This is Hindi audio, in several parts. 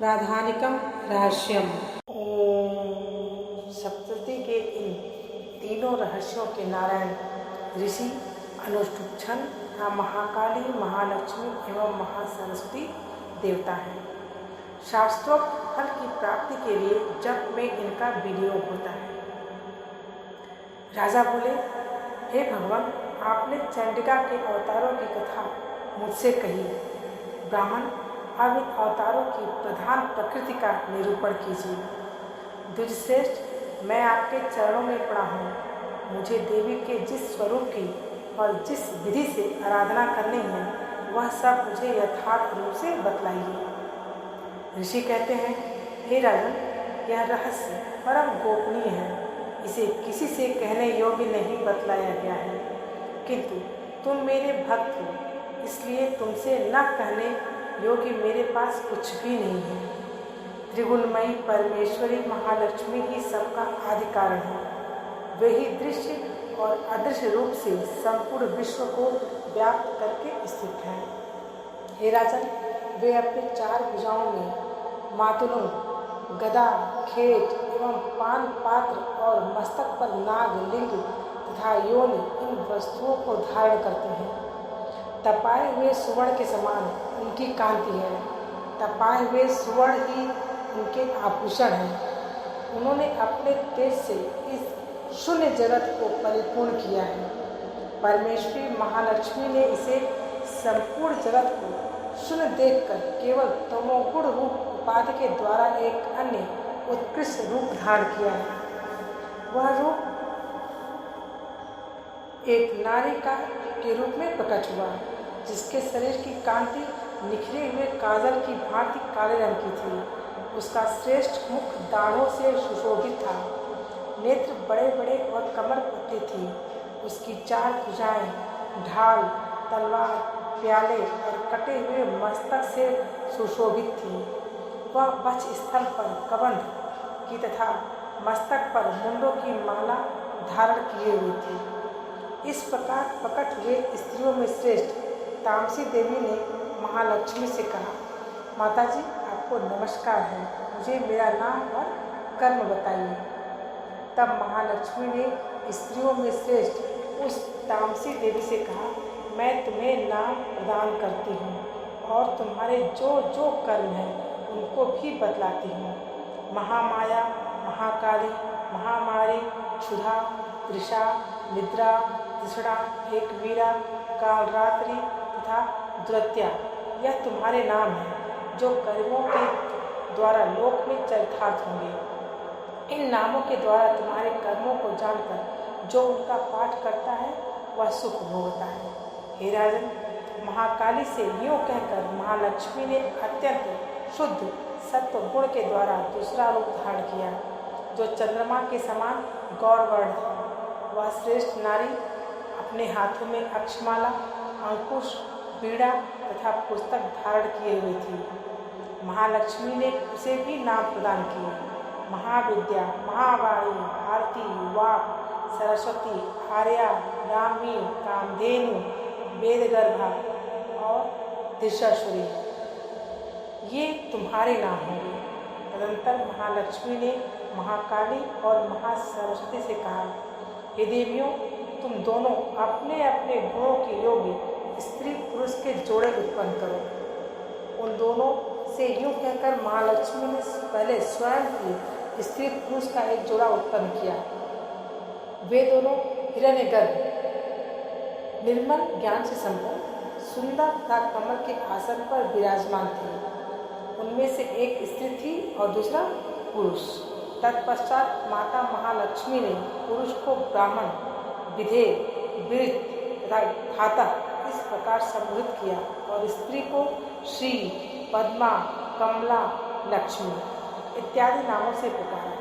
प्राधानिकम रहस्यम। ओम। सप्तशती के इन तीनों रहस्यों के नारायण ऋषि अनुष्ठुप्छन या महाकाली, महालक्ष्मी एवं महासरस्वती देवता हैं। शास्त्रोक्त फल की प्राप्ति के लिए जप में इनका विनियोग होता है। राजा बोले, हे भगवान, आपने चंडिका के अवतारों की कथा मुझसे कही। ब्राह्मण, अब इन अवतारों की प्रधान प्रकृति का निरूपण कीजिए। द्विजश्रेष्ठ, मैं आपके चरणों में पड़ा हूँ। मुझे देवी के जिस स्वरूप की और जिस विधि से आराधना करनी है वह सब मुझे यथार्थ रूप से बतलाइए। ऋषि कहते हैं, हे राजन, यह रहस्य परम गोपनीय है। इसे किसी से कहने योग्य नहीं बतलाया गया है, किंतु तुम मेरे भक्त हो, इसलिए तुमसे न कहने योग्य मेरे पास कुछ भी नहीं है। त्रिगुणमयी परमेश्वरी महालक्ष्मी ही सबका आदि कारण है। वे ही दृश्य और अदृश्य रूप से संपूर्ण विश्व को व्याप्त करके स्थित हैं। हे राजन, वे अपने चार भुजाओं में मातुलों, गदा, खेट एवं पान पात्र और मस्तक पर नाग, लिंग तथा योनि इन वस्तुओं को धारण करते हैं। तपाए हुए सुवर्ण के समान उनकी कांति है। तपाए हुए सुवर्ण ही उनके आभूषण हैं। उन्होंने अपने तेज से इस शून्य जगत को परिपूर्ण किया है। परमेश्वरी महालक्ष्मी ने इसे संपूर्ण जगत को शून्य देखकर केवल तमोगुण रूप उपाधि के द्वारा एक अन्य उत्कृष्ट रूप धारण किया है। वह रूप एक नारी का के रूप में प्रकट हुआ, जिसके शरीर की कांति निखरे हुए काजल की भांति काले रंग की थी। उसका श्रेष्ठ मुख दाढ़ों से सुशोभित था। नेत्र बड़े बड़े और कमर पतली थी। उसकी चार भुजाएं ढाल, तलवार, प्याले और कटे हुए मस्तक से सुशोभित थी। वह वक्ष स्थल पर कबंध की तथा मस्तक पर मुंडों की माला धारण किए हुई थी। इस प्रकार प्रकट हुए स्त्रियों में श्रेष्ठ तामसी देवी ने महालक्ष्मी से कहा, माताजी, आपको नमस्कार है। मुझे मेरा नाम और कर्म बताइए। तब महालक्ष्मी ने स्त्रियों में श्रेष्ठ उस तामसी देवी से कहा, मैं तुम्हें नाम प्रदान करती हूँ और तुम्हारे जो जो कर्म हैं उनको भी बतलाती हूँ। महामाया, महाकाली, महामारी, क्षुधा, तृषा, निद्रा, तृष्णा, एक वीरा, कालरात्रि तथा दुरत्या, यह तुम्हारे नाम हैं जो कर्मों के द्वारा लोक में चरितार्थ होंगे। इन नामों के द्वारा तुम्हारे कर्मों को जानकर जो उनका पाठ करता है वह सुख भोगता है। हे राजन, महाकाली से यूँ कहकर महालक्ष्मी ने अत्यंत शुद्ध सत्व गुण के द्वारा दूसरा रूप धारण किया, जो चंद्रमा के समान गौरवर्ण था। वह श्रेष्ठ नारी अपने हाथों में अक्षमाला, अंकुश, बीड़ा तथा पुस्तक धारण किए हुई थी। महालक्ष्मी ने उसे भी नाम प्रदान किए, महाविद्या, महावाणी, भारती, वाक, सरस्वती, आर्या, ब्राह्मी, कामधेनु, वेदगर्भा और दिशाश्वरी। ये तुम्हारे नाम होंगे। तदंतर महालक्ष्मी ने महाकाली और महासरस्वती से कहा, हे देवियों, तुम दोनों अपने अपने गुणों के योग्य स्त्री पुरुष के जोड़े उत्पन्न करो। उन दोनों से यूँ कहकर महालक्ष्मी ने पहले स्वयं ही स्त्री पुरुष का एक जोड़ा उत्पन्न किया। वे दोनों हिरण्यगर्भ, निर्मल ज्ञान से संपन्न, सुंदर तथा कमल के आसन पर विराजमान थे। उनमें से एक स्त्री थी और दूसरा पुरुष। तत्पश्चात माता महालक्ष्मी ने पुरुष को ब्राह्मण, विधेय, वृत तथा घाता इस प्रकार संबोधित किया और स्त्री को श्री, पद्मा, कमला, लक्ष्मी इत्यादि नामों से पुकारा।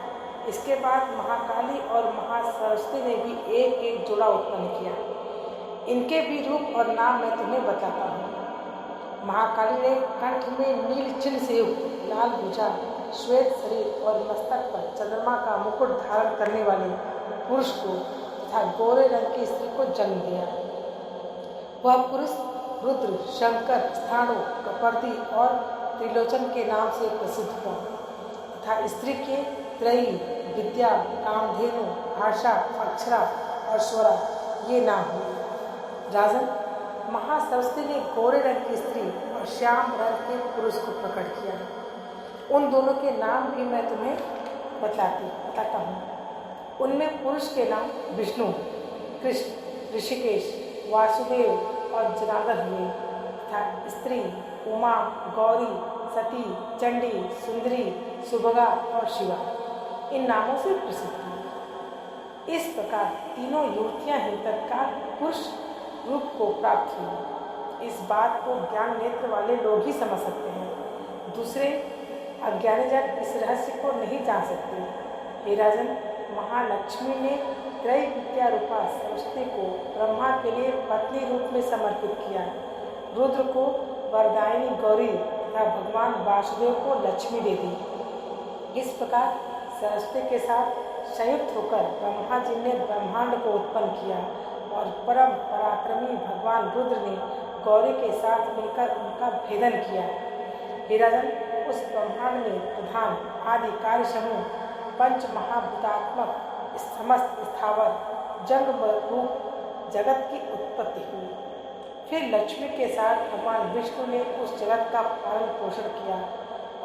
इसके बाद महाकाली और महासरस्वती ने भी एक एक जोड़ा उत्पन्न किया। इनके भी रूप और नाम मैं तुम्हें बताता हूँ। महाकाली ने कंठ में नील चिन्ह से युक्त लाल भुजा, श्वेत शरीर और मस्तक पर चंद्रमा का मुकुट धारण करने वाले पुरुष को तथा गोरे रंग की स्त्री को जन्म दिया। वह पुरुष रुद्र, शंकर, स्थाणु, कपर्दी और त्रिलोचन के नाम से प्रसिद्ध हुआ तथा स्त्री के त्रयी, विद्या, कामधेनु, आशा, अक्षरा और स्वरा ये नाम हुए। राजन, महासरस्वती ने गोरे रंग की स्त्री और श्याम रंग के पुरुष को प्रकट किया। उन दोनों के नाम भी मैं तुम्हें बताता हूँ। उनमें पुरुष के नाम विष्णु, कृष्ण, ऋषिकेश, वासुदेव और जनार्दन हुए तथा स्त्री उमा, गौरी, सती, चंडी, सुंदरी, सुभगा और शिवा इन नामों से प्रसिद्ध हुई। इस प्रकार तीनों युवतियां ही तत्काल पुरुष रूप को प्राप्त हुई। इस बात को ज्ञान नेत्र वाले लोग ही समझ सकते हैं, दूसरे अज्ञानी जन इस रहस्य को नहीं जान सकते। हे राजन, महालक्ष्मी ने त्रय विद्या रूपा सरस्वती को ब्रह्मा के लिए पत्नी रूप में समर्पित किया, रुद्र को वरदायिनी गौरी तथा भगवान वासुदेव को लक्ष्मी दे दी। इस प्रकार सरस्वती के साथ संयुक्त होकर ब्रह्मा जी ने ब्रह्मांड को उत्पन्न किया और परम पराक्रमी भगवान रुद्र ने गौरी के साथ मिलकर उनका भेदन किया। हे राजन, उस ब्रह्मांड में प्रधान आदि कार्य समूह पंच महाभूतात्मक समस्त स्थावर जंग रूप जगत की उत्पत्ति हुई। फिर लक्ष्मी के साथ भगवान विष्णु ने उस जगत का पालन पोषण किया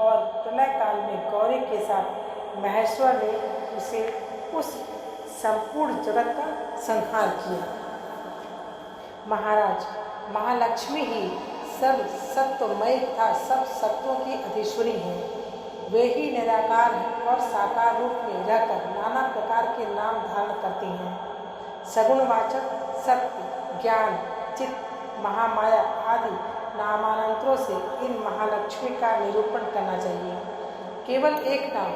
और प्रलय काल में गौरी के साथ महेश्वर ने उस संपूर्ण जगत का संहार किया। महाराज, महालक्ष्मी ही सब सत्वमय तथा सब सत्वों की अधीश्वरी है। वे ही निराकार हैं और साकार रूप में रहकर नाना प्रकार के नाम धारण करती हैं। सगुणवाचक सत्य, ज्ञान, चित्त, महामाया आदि नामांतरों से इन महालक्ष्मी का निरूपण करना चाहिए। केवल एक नाम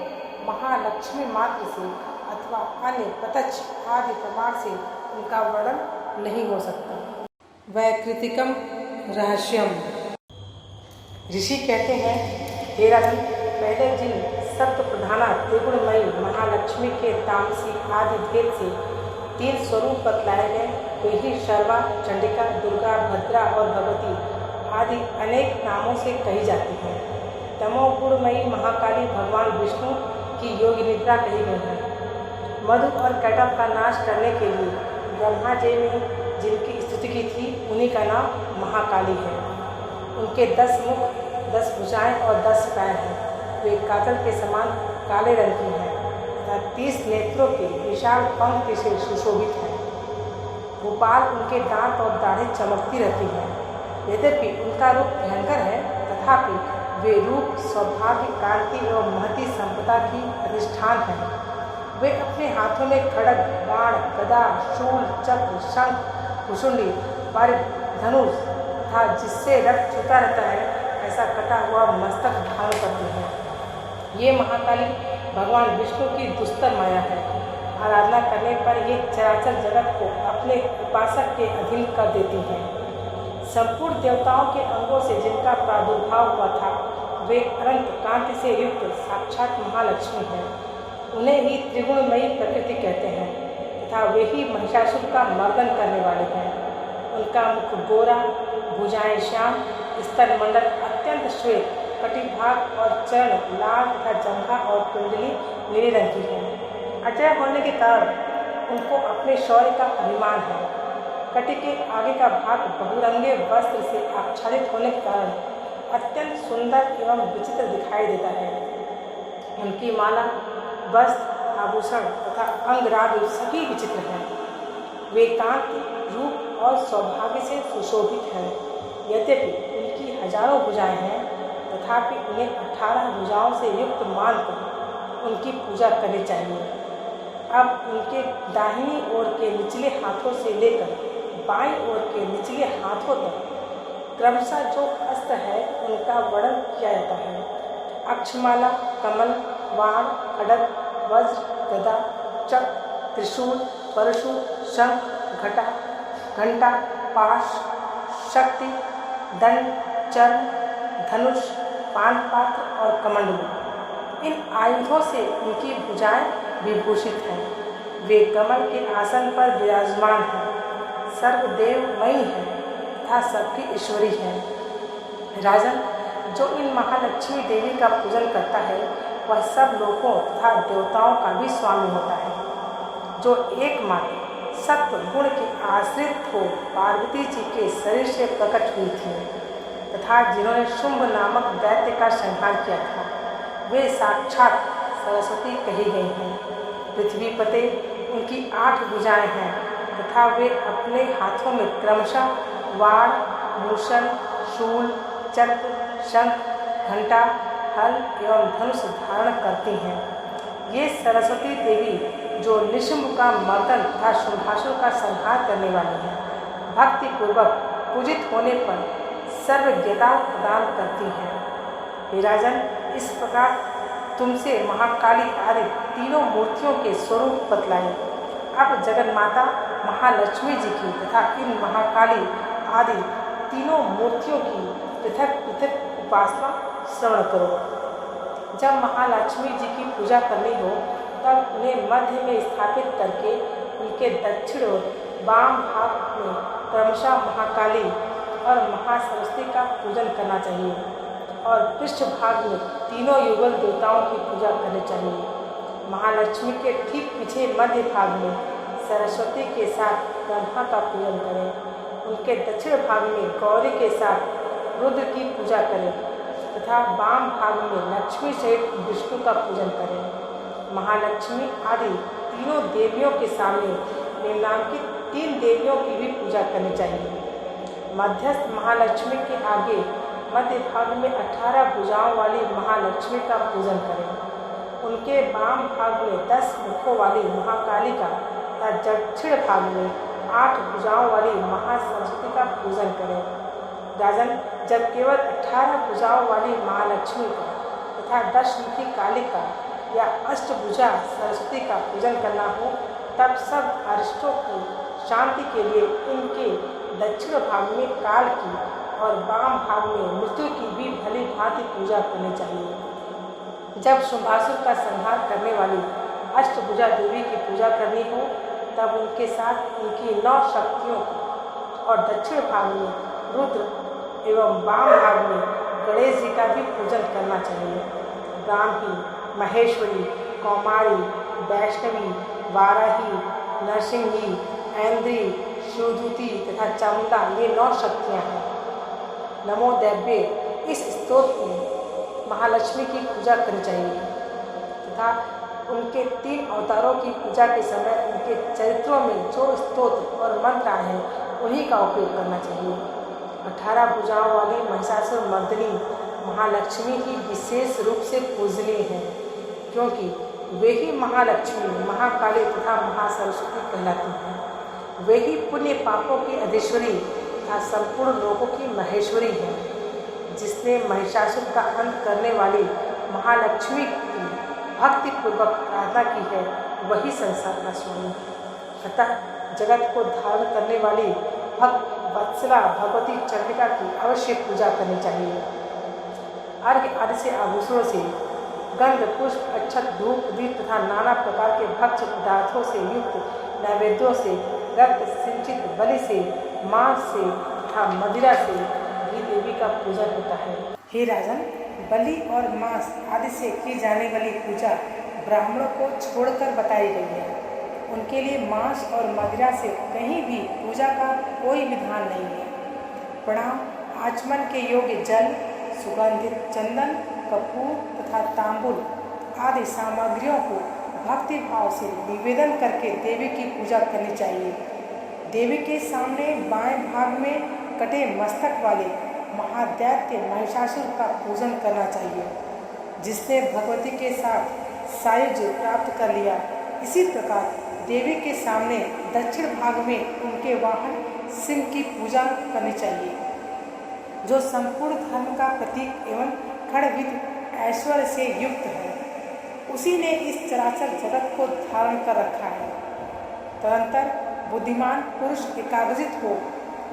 महालक्ष्मी मात्र से अथवा अन्य प्रत्यक्ष आदि प्रमाण से उनका वर्णन नहीं हो सकता। वैकृतिकम रहस्यम। ऋषि कहते हैं, हे राजन, पहले जिन सत्व प्रधाना त्रिगुणमयी महालक्ष्मी के तामसी आदि भेद से 3 स्वरूप बतलाए गए, वे ही शर्वा, चंडिका, दुर्गा, भद्रा और भगवती आदि अनेक नामों से कही जाती हैं। तमोगुणमयी महाकाली भगवान विष्णु की योगी निद्रा कही गई है। मधु और कैटभ का नाश करने के लिए ब्रह्मा जी ने जिनकी स्तुति की थी, उन्हीं का नाम महाकाली है। उनके 10 मुख, 10 भुजाएं और 10 पैर हैं। वे काजल के समान काले रंग की हैं तथा 30 नेत्रों के विशाल पंख से सुशोभित हैं। गोपाल उनके दांत और दाढ़ें चमकती रहती हैं। यद्यपि उनका रूप भयंकर है, तथापि वे रूप सौभाग्य, कांति एवं महती संपदा की अधिष्ठान हैं। वे अपने हाथों में खड्ग, बाण, गदा, शूल, चक्र, शंख, भुसुंडी, परिघ, धनुष तथा जिससे रक्त छूता रहता है ऐसा कटा हुआ मस्तक धारण करती है। ये महाकाली भगवान विष्णु की दुस्तर माया है। आराधना करने पर ये चराचर जगत को अपने उपासक के अधीन कर देती है। संपूर्ण देवताओं के अंगों से जिनका प्रादुर्भाव हुआ था, वे अनंत कांति से युक्त साक्षात महालक्ष्मी हैं। उन्हें ही त्रिगुणमयी प्रकृति कहते हैं तथा वे ही महिषासुर का मर्दन करने वाले हैं। उनका मुख गोरा, भुजाएं श्याम, स्तन मंडल अत्यंत श्वेत, कटिभाग और चरण लाल तथा जंघा और कुंडली नीले रंग की है। अजय होने के कारण उनको अपने शौर्य का अभिमान है। कटी के आगे का भाग बहुरंगे वस्त्र से आच्छादित होने के कारण अत्यंत सुंदर एवं विचित्र दिखाई देता है। उनकी माला, वस्त्र, आभूषण तथा अंगराग सभी विचित्र हैं। वे कांति, रूप और सौभाग्य से सुशोभित हैं। यद्यपि उनकी हजारों भुजाएं हैं, तथापि उन्हें 18 भुजाओं से युक्त मानकर उनकी पूजा करनी चाहिए। अब उनके दाहिनी ओर के निचले हाथों से लेकर बाईं ओर के निचले हाथों तक क्रमशः जो अस्त्र है उनका वर्णन किया जाता है। अक्षमाला, कमल, बाण, खड्ग, वज्र, गदा, चक्र, त्रिशूल, परशु, शंख, घंटा, पाश, शक्ति, दंड, चर्म, धनुष, पान पात्र और कमंडलू। इन आयुधों से उनकी भुजाएं विभूषित हैं। वे कमल के आसन पर विराजमान हैं, सर्वदेवमयी हैं तथा सबकी ईश्वरी हैं। राजन, जो इन महालक्ष्मी देवी का पूजन करता है वह सब लोगों तथा देवताओं का भी स्वामी होता है। जो एकमात्र सत्व गुण के आश्रित हो पार्वती जी के शरीर से प्रकट हुई थी तथा जिन्होंने शुंभ नामक दैत्य का संहार किया था, वे साक्षात सरस्वती कही गई हैं। पृथ्वी पते उनकी 8 भुजाएं हैं तथा वे अपने हाथों में क्रमशः वाण, मूषण, शूल, चक्र, शंख, घंटा, हल एवं धनुष धारण करती हैं। ये सरस्वती देवी जो निशुंभ का मर्दन तथा शुंभासुर का संहार करने वाली है, भक्ति पूर्वक पूजित होने पर सर्वज्ञता प्रदान करती है। हे राजन, इस प्रकार तुमसे महाकाली आदि तीनों मूर्तियों के स्वरूप बतलाए। अब जगन माता महालक्ष्मी जी की तथा इन महाकाली आदि तीनों मूर्तियों की पृथक पृथक उपासना श्रवण करो। जब महालक्ष्मी जी की पूजा करनी हो तब उन्हें मध्य में स्थापित करके उनके दक्षिण और वाम भाग में क्रमशः महाकाली और महासरस्वती का पूजन करना चाहिए और पृष्ठ भाग में तीनों युगल देवताओं की पूजा करनी चाहिए। महालक्ष्मी के ठीक पीछे मध्य भाग में सरस्वती के साथ ब्रह्मा का पूजन करें। उनके दक्षिण भाग में गौरी के साथ रुद्र की पूजा करें तथा वाम भाग में लक्ष्मी सहित विष्णु का पूजन करें। महालक्ष्मी आदि तीनों देवियों के सामने निम्नांकित 3 देवियों की भी पूजा करनी चाहिए। मध्यस्थ महालक्ष्मी के आगे मध्य भाग में 18 भुजाओं वाली महालक्ष्मी का पूजन करें। उनके वाम भाग में 10 मुखों वाली महाकाली का तथा दक्षिण भाग में 8 भुजाओं वाली महासरस्वती का पूजन करें। राजन, जब केवल 18 भुजाओं वाली महालक्ष्मी का तथा 10 मुखी काली का या अष्टभुजा सरस्वती का पूजन करना हो तब सब अरिष्टों की शांति के लिए इनके दक्षिण भाग में काल की और वाम भाग में मृत्यु की भी भली भांति पूजा करनी चाहिए। जब शुंभासुर का संहार करने वाली अष्टभुजा देवी की पूजा करनी हो तब उनके साथ उनकी 9 शक्तियों की और दक्षिण भाग में रुद्र एवं वाम भाग में गणेश जी का भी पूजन करना चाहिए। ब्राह्मी, महेश्वरी, कौमारी, वैष्णवी, वाराही, नरसिंही, ऐन्द्री, शिवदूती तथा चामुंडा ये 9 शक्तियाँ हैं। नमो दैव्ये इस स्तोत्र में महालक्ष्मी की पूजा करनी चाहिए तथा उनके 3 अवतारों की पूजा के समय उनके चरित्रों में जो स्तोत्र और मंत्र आए हैं उन्हीं का उपयोग करना चाहिए। 18 भुजाओं वाली महिषासुर मर्दिनी महालक्ष्मी ही विशेष रूप से पूजनीय है क्योंकि वे ही महालक्ष्मी, महाकाली तथा महासरस्वती कहलाती हैं। वे ही पुण्य पापों की अधीश्वरी तथा संपूर्ण लोगों की महेश्वरी है। जिसने महिषासुर का अंत करने वाली महालक्ष्मी की भक्तिपूर्वक आराधना की है वही संसार का स्वामी। अतः जगत को धारण करने वाली भक्त वत्सला भगवती चंडिका की अवश्य पूजा करनी चाहिए। अर्घ्य आदि से आभूषणों से, गंध, पुष्प, अक्षत, धूप, दीप तथा नाना प्रकार के भक्ष्य पदार्थों से युक्त नैवेद्यों से, रक्त सिंचित बलि से, मांस से तथा मदिरा से भी देवी का पूजन होता है। हे राजन, बलि और मांस आदि से की जाने वाली पूजा ब्राह्मणों को छोड़कर बताई गई है। उनके लिए मांस और मदिरा से कहीं भी पूजा का कोई विधान नहीं है। प्रणाम। आचमन के योग्य जल, सुगंधित चंदन, कपूर तथा तांबुल आदि सामग्रियों को भक्ति भाव से निवेदन करके देवी की पूजा करनी चाहिए। देवी के सामने बाएं भाग में कटे मस्तक वाले महादैत्य महिषासुर का पूजन करना चाहिए, जिसने भगवती के साथ सायुज्य प्राप्त कर लिया। इसी प्रकार देवी के सामने दक्षिण भाग में उनके वाहन सिंह की पूजा करनी चाहिए, जो संपूर्ण धर्म का प्रतीक एवं खड़विद ऐश्वर्य से युक्त है। उसी ने इस चराचर जगत को धारण कर रखा है। तदंतर बुद्धिमान पुरुष एकाग्रजित हो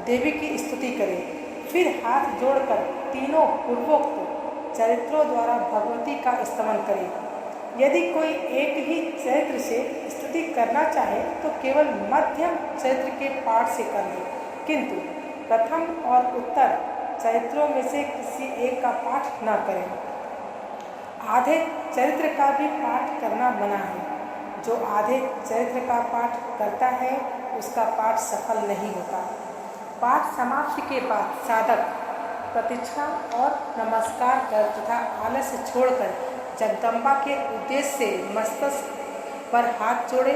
देवी की स्तुति करे, फिर हाथ जोड़कर तीनों पूर्वोक्त चरित्रों द्वारा भगवती का स्तमन करे। यदि कोई एक ही चरित्र से स्तुति करना चाहे तो केवल मध्यम चरित्र के पाठ से कर ले, किंतु प्रथम और उत्तर चरित्रों में से किसी एक का पाठ न करें। आधे चरित्र का भी पाठ करना मना है। जो आधे चरित्र का पाठ करता है उसका पाठ सफल नहीं होता। पाठ समाप्ति के बाद साधक प्रतीक्षा और नमस्कार कर तथा आलस्य छोड़कर जगदम्बा के उद्देश्य से मस्तक पर हाथ जोड़े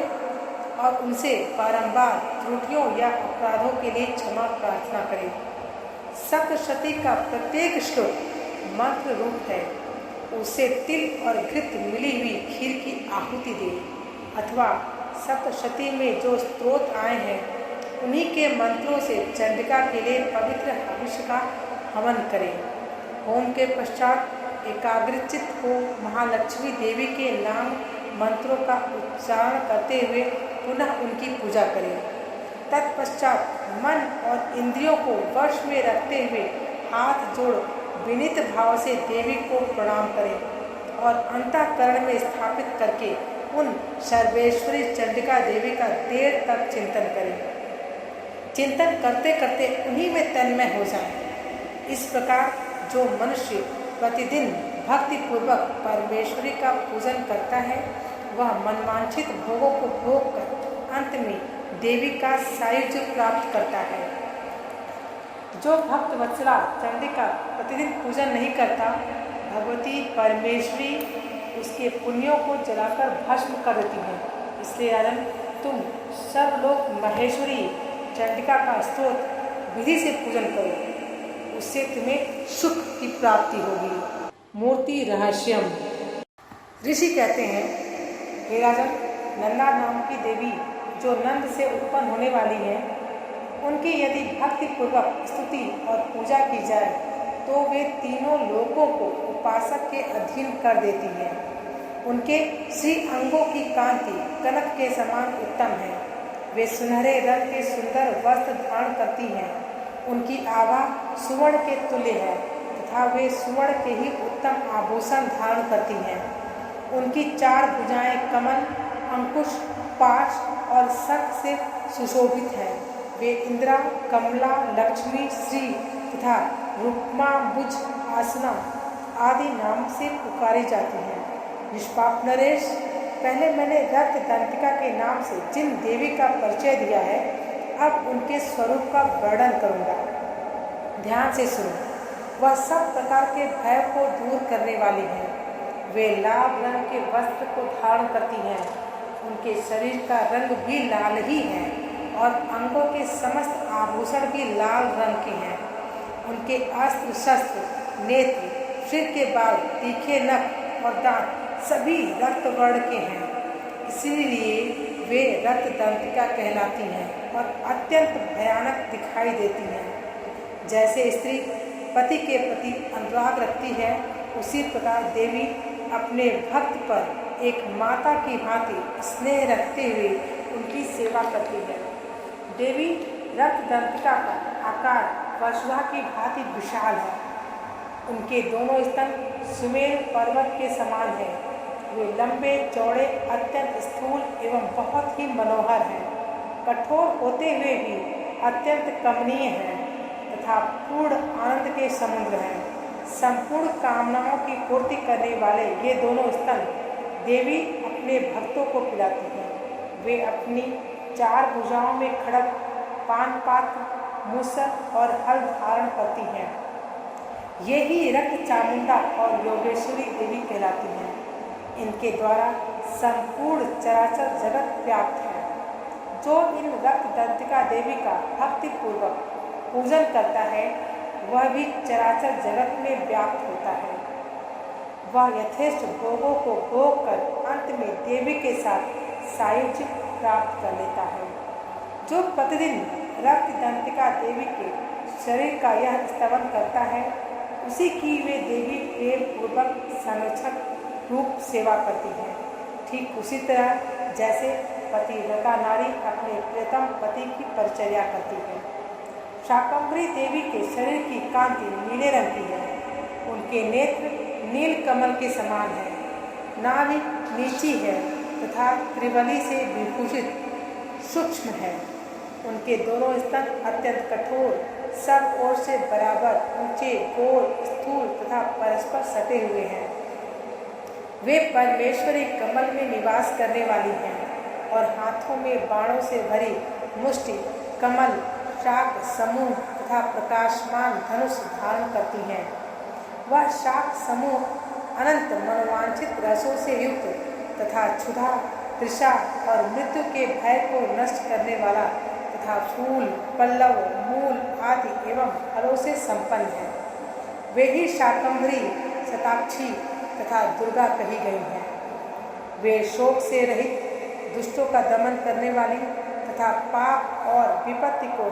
और उनसे बारंबार त्रुटियों या अपराधों के लिए क्षमा प्रार्थना करें। सप्तशती का प्रत्येक श्लोक मंत्र रूप है। उसे तिल और घृत मिली हुई खीर की आहुति दे अथवा सप्तशती में जो स्तोत्र आए हैं उन्हीं के मंत्रों से चंडिका के लिए पवित्र हविष्य का हवन करें। होम के पश्चात एकाग्रचित हो महालक्ष्मी देवी के नाम मंत्रों का उच्चारण करते हुए पुनः उनकी पूजा करें। तत्पश्चात मन और इंद्रियों को वश में रखते हुए हाथ जोड़ विनीत भाव से देवी को प्रणाम करें और अंतःकरण में स्थापित करके उन सर्वेश्वरी चंडिका देवी का देर तक चिंतन करें। चिंतन करते करते उन्हीं में तन्मय हो जाएं। इस प्रकार जो मनुष्य प्रतिदिन भक्ति पूर्वक परमेश्वरी का पूजन करता है वह मनवांछित भोगों को भोग कर अंत में देवी का सायुज्य प्राप्त करता है। जो भक्त वत्सला चंडिका प्रतिदिन पूजन नहीं करता भगवती परमेश्वरी उसके पुण्यों को जलाकर भस्म कर देती है। इसलिए राजन तुम सर्वलोक महेश्वरी चंडिका का स्तोत्र विधि से पूजन करो, उससे तुम्हें सुख की प्राप्ति होगी। मूर्ति रहस्यम। ऋषि कहते हैं, हे राजन, नंदा नाम की देवी जो नंद से उत्पन्न होने वाली है उनकी यदि भक्ति पूर्वक स्तुति और पूजा की जाए तो वे तीनों लोकों को उपासक के अधीन कर देती है। उनके श्री अंगों की कांति कनक के समान उत्तम है। वे सुनहरे रंग के सुंदर वस्त्र धारण करती हैं। उनकी आभा सुवर्ण के तुल्य है तथा वे सुवर्ण के ही उत्तम आभूषण धारण करती हैं। उनकी चार भुजाएं कमल, अंकुश, पाश और शंख से सुशोभित हैं। वे इंदिरा, कमला, लक्ष्मी, श्री तथा रुक्माबुज आसना आदि नाम से पुकारी जाती हैं। निष्पाप नरेश, पहले मैंने रक्त दंतिका के नाम से जिन देवी का परिचय दिया है अब उनके स्वरूप का वर्णन करूँगा। ध्यान से सुनो। वह सब प्रकार के भय को दूर करने वाली हैं। वे लाल रंग के वस्त्र को धारण करती हैं। उनके शरीर का रंग भी लाल ही है और अंगों के समस्त आभूषण भी लाल रंग के हैं। उनके अस्त्र शस्त्र, नेत्र, सिर के बाल, तीखे नख और दांत सभी रक्त वर्ण के हैं। इसीलिए वे रक्त दंतिका कहलाती हैं और अत्यंत भयानक दिखाई देती हैं। जैसे स्त्री पति के प्रति अनुराग रखती है उसी प्रकार देवी अपने भक्त पर एक माता की भांति स्नेह रखते हुए उनकी सेवा करती है। देवी रक्त दंतिका का आकार वसुधा की भांति विशाल है। उनके दोनों स्तन सुमेर पर्वत के समान हैं। वे लंबे चौड़े अत्यंत स्थूल एवं बहुत ही मनोहर हैं। कठोर होते हुए भी अत्यंत कमनीय हैं तथा पूर्ण आनंद के समुद्र हैं। संपूर्ण कामनाओं की पूर्ति करने वाले ये दोनों स्तन देवी अपने भक्तों को पिलाती हैं। वे अपनी चार भुजाओं में खड़ग, पान पात्र, मूसक और हल धारण करती हैं। ये ही रक्त चामुंडा और योगेश्वरी देवी कहलाती हैं। इनके द्वारा संपूर्ण चराचर जगत व्याप्त है। जो इन रक्त दंतिका देवी का भक्ति पूर्वक पूजन करता है वह भी चराचर जगत में व्याप्त होता है। वह यथेष्ट भोगों को भोग कर अंत में देवी के साथ सायुज्य प्राप्त कर लेता है। जो प्रतिदिन रक्त दंतिका देवी के शरीर का यह स्तवन करता है उसी की वे देवी प्रेम पूर्वक संरक्षक रूप सेवा करती है। ठीक उसी तरह जैसे पतिव्रता नारी अपने प्रियतम पति की परिचर्या करती है। शाकंभरी देवी के शरीर की कांति नीले रंग की है। उनके नेत्र नील कमल के समान है। नाभि नीची है तथा त्रिवली से विभूषित सूक्ष्म है। उनके दोनों स्तन अत्यंत कठोर सब ओर से बराबर ऊंचे, गोल, स्थूल तथा परस्पर सटे हुए हैं। वे परमेश्वरी कमल में निवास करने वाली हैं और हाथों में बाणों से भरी मुष्टि, कमल, शाक समूह तथा प्रकाशमान धनुष धारण करती हैं। वह शाक समूह अनंत मनोवांछित रसों से युक्त तथा क्षुधा, तृषा और मृत्यु के भय को नष्ट करने वाला तथा फूल, पल्लव, मूल आदि एवं फलों से संपन्न है। वे ही शाकंभरी, शताक्षी तथा दुर्गा कही गई हैं। वे शोक से रहित, दुष्टों का दमन करने वाली तथा पाप और विपत्ति को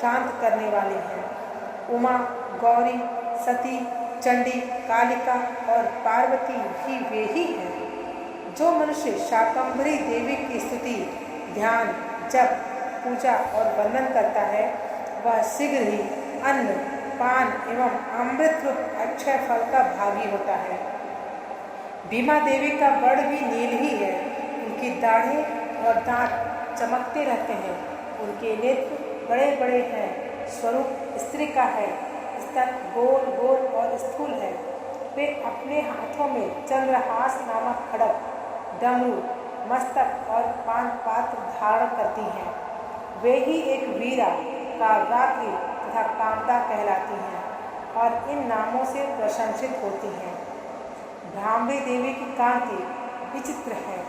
शांत करने वाली हैं। उमा, गौरी, सती, चंडी, कालिका और पार्वती भी वे ही हैं। जो मनुष्य शाकंभरी देवी की स्तुति, ध्यान, जप, पूजा और वंदन करता है, वह शीघ्र ही अन्न, पान एवं अमृत रूप अक्षय फल का भागी होता है। भीमा देवी का वर्ण भी नील ही है। उनकी दाढ़ें और दांत चमकते रहते हैं। उनके नेत्र बड़े बड़े हैं। स्वरूप स्त्री का है। स्तन गोल गोल और स्थूल है। वे अपने हाथों में चंद्रहास नामक खड़ग, डमरू, मस्तक और पान पात्र धारण करती हैं। वे ही एक वीरा, काव्रात्री तथा कामदा कहलाती हैं और इन नामों से प्रशंसित होती हैं। भ्रामरी देवी की कांति विचित्र है।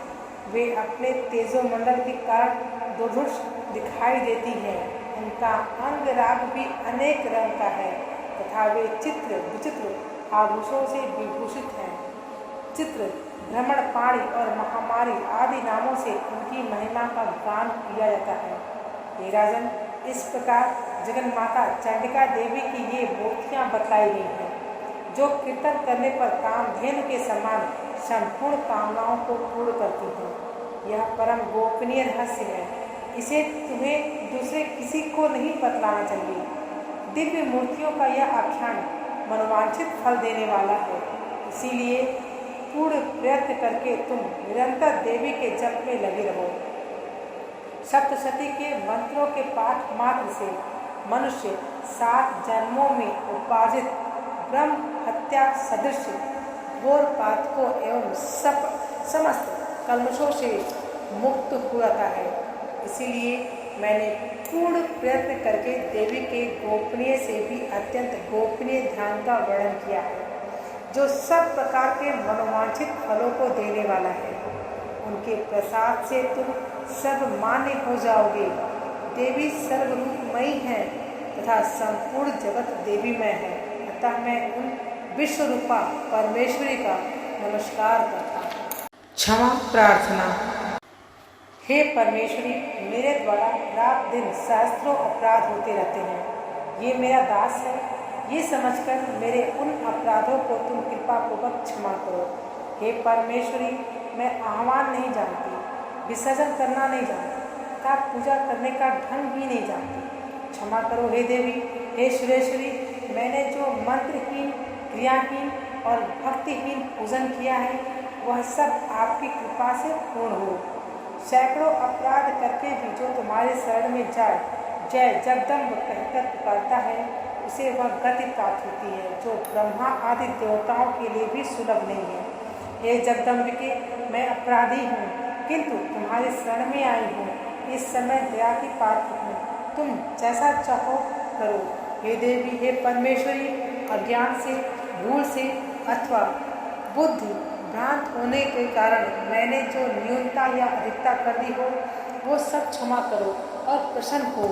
वे अपने तेजोमंडल के कारण दुर्धुष दिखाई देती हैं। उनका अंग राग भी अनेक रंग का है तथा वे चित्र विचित्र आभूषणों से विभूषित हैं। चित्र, भ्रमण पाणी और महामारी आदि नामों से उनकी महिमा का गान किया जाता है। हे राजन, इस प्रकार जगन माता चंडिका देवी की ये मूर्तियाँ बतलाई गई हैं, जो कीर्तन करने पर कामधेनु के समान संपूर्ण कामनाओं को पूर्ण करती हैं। यह परम गोपनीय रहस्य है। इसे तुम्हें दूसरे किसी को नहीं बतलाना चाहिए। दिव्य मूर्तियों का यह आख्यान मनोवांछित फल देने वाला है। इसीलिए पूर्ण प्रयत्न करके तुम निरंतर देवी के जप में लगे रहो। सप्तशती के मंत्रों के पाठ मात्र से मनुष्य 7 जन्मों में उपार्जित ब्रह्म हत्या सदृश घोर पातकों एवं समस्त कल्मषों से मुक्त हो जाता है। इसीलिए मैंने पूर्ण प्रयत्न करके देवी के गोपनीय से भी अत्यंत गोपनीय ध्यान का वर्णन किया है, जो सब प्रकार के मनोवांछित फलों को देने वाला है। उनके प्रसाद से तुम सर्वमान्य हो जाओगे। देवी सर्वरूपमयी है तथा संपूर्ण जगत देवीमय है। अतः मैं उन विश्वरूपा परमेश्वरी का नमस्कार करता हूँ। क्षमा प्रार्थना। हे परमेश्वरी, मेरे द्वारा रात दिन सहस्त्रों अपराध होते रहते हैं। ये मेरा दास है। ये समझकर मेरे उन अपराधों को तुम कृपापूर्वक क्षमा करो। हे परमेश्वरी, मैं आह्वान नहीं जानती, विसर्जन करना नहीं जानती तथा पूजा करने का ढंग भी नहीं जानती। क्षमा करो हे देवी। हे सुरेश्वरी, मैंने जो मंत्रहीन, क्रियाहीन और भक्तिहीन पूजन किया है, वह सब आपकी कृपा से पूर्ण हो। सैकड़ों अपराध करके भी जो तुम्हारे शरण में जाए, जय जगदम्ब कहकर पुकारता है, उसे वह गति प्राप्त होती है जो ब्रह्मा आदि देवताओं के लिए भी सुलभ नहीं है। हे जगदम्बिके, मैं अपराधी हूँ, किंतु तुम्हारे शरण में आई हूँ। इस समय दया की पात्र हूँ। तुम जैसा चाहो करो। हे देवी, हे परमेश्वरी, अज्ञान से, भूल से अथवा बुद्धि भ्रांत होने के कारण मैंने जो न्यूनता या अधिकता कर दी हो, वो सब क्षमा करो और प्रसन्न हो।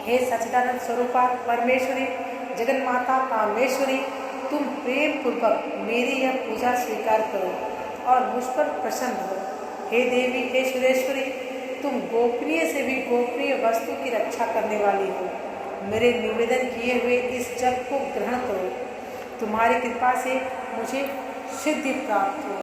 हे सच्चिदानंद स्वरूपा परमेश्वरी, जगन माता कामेश्वरी, तुम प्रेम पूर्वक मेरी यह पूजा स्वीकार करो और मुझ पर प्रसन्न हो। हे देवी, हे सुरेश्वरी, तुम गोपनीय से भी गोपनीय वस्तु की रक्षा करने वाली हो। मेरे निवेदन किए हुए इस जप को ग्रहण करो। तुम्हारी कृपा से मुझे सिद्धि प्राप्त हो।